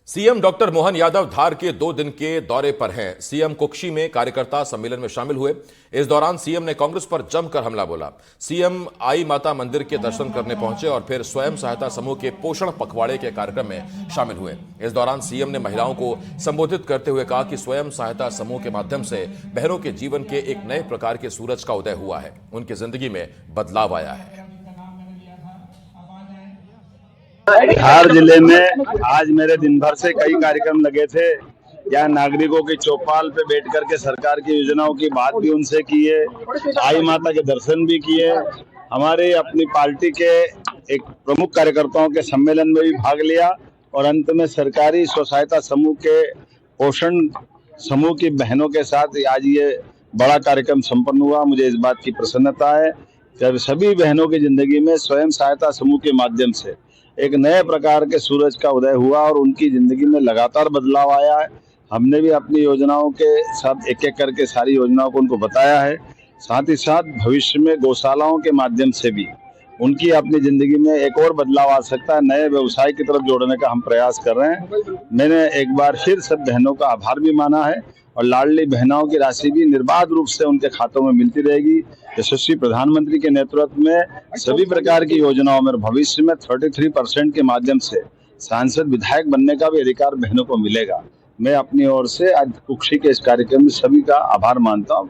CM doctor Mohan Yadav धार के 2 दिन के दौरे पर हैं। सीएम कुक्षी में कार्यकर्ता सम्मेलन में शामिल हुए। इस दौरान सीएम ने कांग्रेस पर जमकर हमला बोला। सीएम आई माता मंदिर के दर्शन करने पहुंचे और फिर स्वयं सहायता समूह के पोषण पखवाड़े के कार्यक्रम में शामिल हुए। इस दौरान सीएम ने महिलाओं को संबोधित करते हुए कहा कि स्वयं सहायता समूह के माध्यम से बहनों के जीवन के एक नए प्रकार के सूरज का उदय हुआ है। उनकी जिंदगी में बदलाव आया है। धार जिले में आज मेरे दिन भर से कई कार्यक्रम लगे थे। यहाँ नागरिकों की चौपाल पे बैठ करके सरकार की योजनाओं की बात भी उनसे की है, आई माता के दर्शन भी किए। हमारे अपनी पार्टी के एक प्रमुख कार्यकर्ताओं के सम्मेलन में भी भाग लिया और अंत में सरकारी स्व सहायता समूह के पोषण समूह की बहनों के साथ आज ये बड़ा कार्यक्रम संपन्न हुआ। मुझे इस बात की प्रसन्नता है कि सभी बहनों की जिंदगी में स्वयं सहायता समूह के माध्यम से एक नए प्रकार के सूरज का उदय हुआ और उनकी जिंदगी में लगातार बदलाव आया है। हमने भी अपनी योजनाओं के साथ एक एक करके सारी योजनाओं को उनको बताया है। साथ ही साथ भविष्य में गौशालाओं के माध्यम से भी उनकी अपनी जिंदगी में एक और बदलाव आ सकता है। नए व्यवसाय की तरफ जोड़ने का हम प्रयास कर रहे हैं। मैंने एक बार फिर सब बहनों का आभार भी माना है और लाडली बहनों की राशि भी निर्बाध रूप से उनके खातों में मिलती रहेगी। यशस्वी प्रधानमंत्री के नेतृत्व में सभी प्रकार की योजनाओं में भविष्य में 33% के माध्यम से सांसद विधायक बनने का भी अधिकार बहनों को मिलेगा। मैं अपनी ओर से आज कुक्षी के इस कार्यक्रम में सभी का आभार मानता हूं।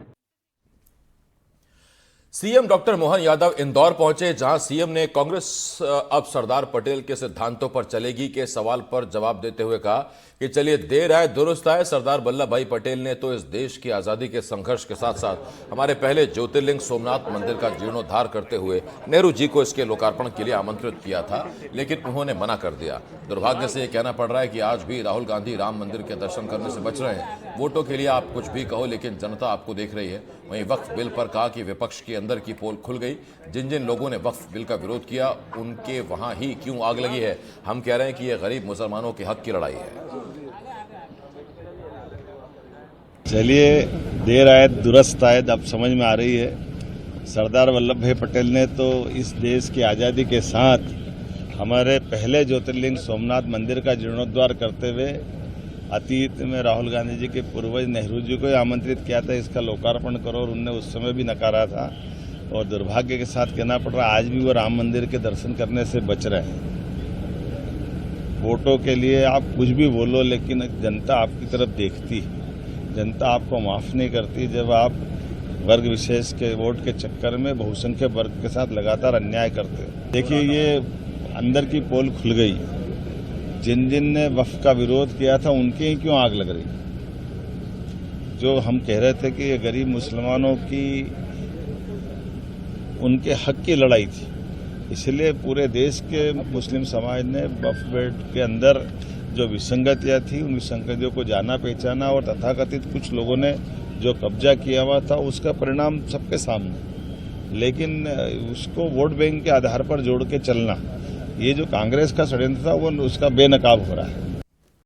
सीएम डॉक्टर मोहन यादव इंदौर पहुंचे, जहां सीएम ने कांग्रेस अब सरदार पटेल के सिद्धांतों पर चलेगी के सवाल पर जवाब देते हुए कहा कि चलिए देर आए दुरुस्त आए। सरदार वल्लभ भाई पटेल ने तो इस देश की आजादी के संघर्ष के साथ साथ हमारे पहले ज्योतिर्लिंग सोमनाथ मंदिर का जीर्णोद्धार करते हुए नेहरू जी को इसके लोकार्पण के लिए आमंत्रित किया था, लेकिन उन्होंने मना कर दिया। दुर्भाग्य से यह कहना पड़ रहा है कि आज भी राहुल गांधी राम मंदिर के दर्शन करने से बच रहे हैं। वोटों के लिए आप कुछ भी कहो, लेकिन जनता आपको देख रही है। वहीं वक्फ बिल पर कहा कि विपक्ष के अंदर की पोल खुल गई। जिन जिन लोगों ने वक्फ बिल का विरोध किया उनके वहां ही क्यों आग लगी है। हम कह रहे हैं कि यह गरीब मुसलमानों के हक की लड़ाई है। चलिए देर आए दुरुस्त आए, अब समझ में आ रही है। सरदार वल्लभ भाई पटेल ने तो इस देश की आज़ादी के साथ हमारे पहले ज्योतिर्लिंग सोमनाथ मंदिर का जीर्णोद्धार करते हुए अतीत में राहुल गांधी जी के पूर्वज नेहरू जी को आमंत्रित किया था, इसका लोकार्पण करो, और उनने उस समय भी नकारा था। और दुर्भाग्य के साथ कहना पड़ रहा आज भी वो राम मंदिर के दर्शन करने से बच रहे हैं। वोटों के लिए आप कुछ भी बोलो, लेकिन जनता आपकी तरफ देखती है। जनता आपको माफ नहीं करती जब आप वर्ग विशेष के वोट के चक्कर में बहुसंख्यक वर्ग के साथ लगातार अन्याय करते हैं। देखिए ये अंदर की पोल खुल गई। जिन जिन ने वक्फ का विरोध किया था उनके ही क्यों आग लग रही। जो हम कह रहे थे कि ये गरीब मुसलमानों की उनके हक की लड़ाई थी, इसलिए पूरे देश के मुस्लिम समाज ने वक्फ बोर्ड के अंदर जो विसंगतियां थी उन विसंगतियों को जाना पहचाना और तथाकथित कुछ लोगों ने जो कब्जा किया हुआ था उसका परिणाम सबके सामने। लेकिन उसको वोट बैंक के आधार पर जोड़ के चलना, ये जो कांग्रेस का षड्यंत्र था वो उसका बेनकाब हो रहा है।